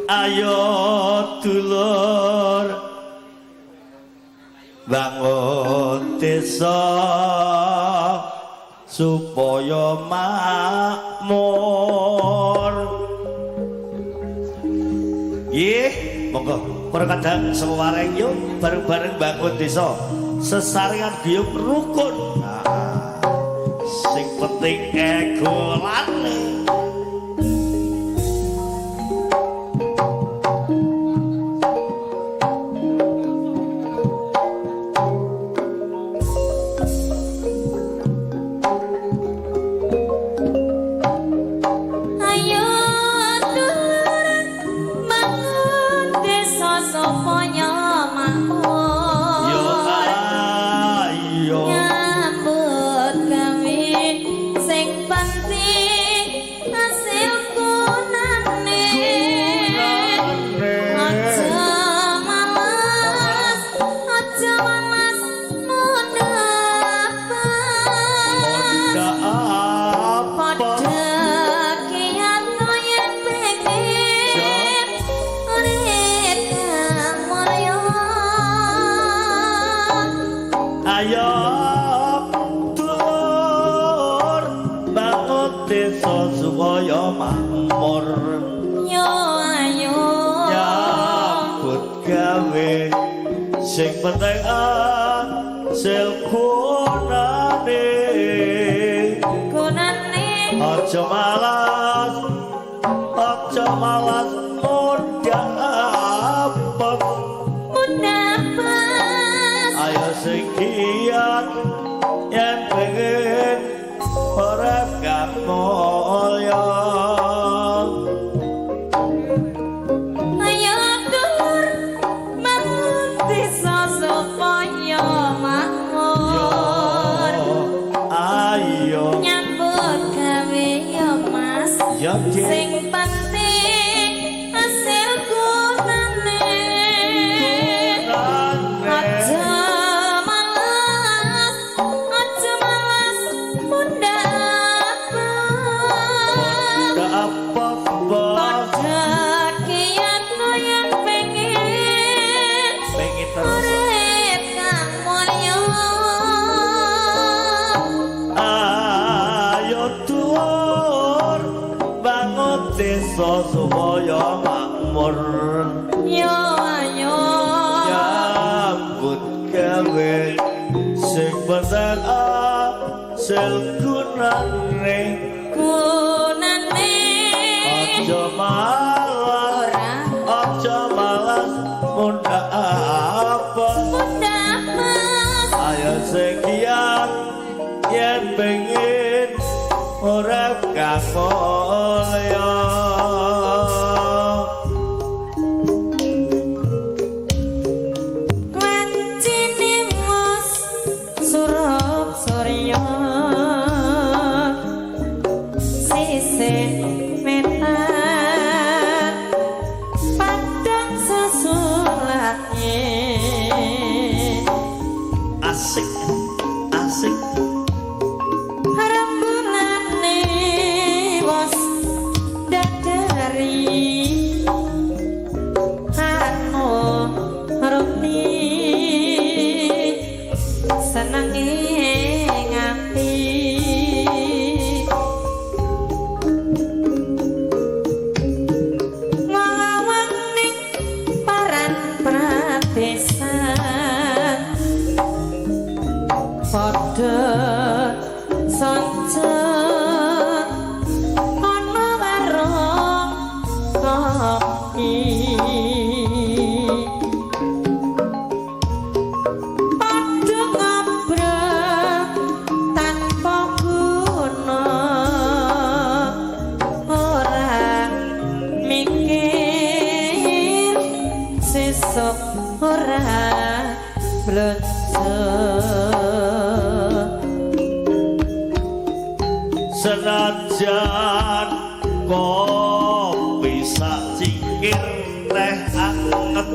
ayo dulur bangun desa supaya makmur. Nggih, monggo para kadang sewareng yo bareng-bareng bangun desa sesarengan guyub rukun. Nah, sing penting egolane. Sing penting asil gunane aja malas mundapas ayo sing giat yen pengen urip gak mulya. Sing penting hasil gunane aja malas muda apa pada kiat yang pengen urip kang mulya. Ayo tur desa supaya makmur. Yo ayo nyambut gawe sing penting asil gunane aja malas muda apa ayo sing giat yen pengen urip kang mulya. Senajan kopi sak cingkir teh anget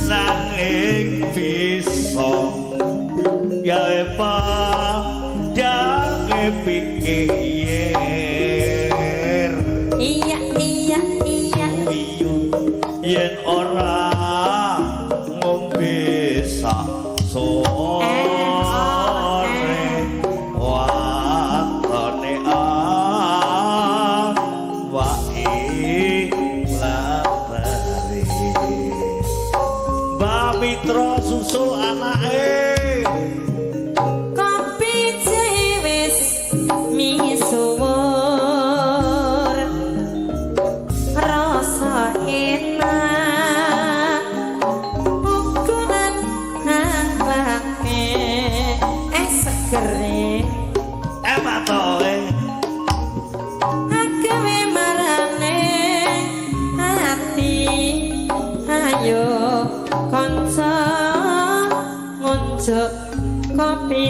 nanging bisa gawe padang pikir. Iya yen ora ngombe sak sore watone wae labari Mbak Mitra susul anake kopi wis misuwur rasa enak ukuran nambake segere matoe agawe marane hati ayo kanca ngunjuk kopi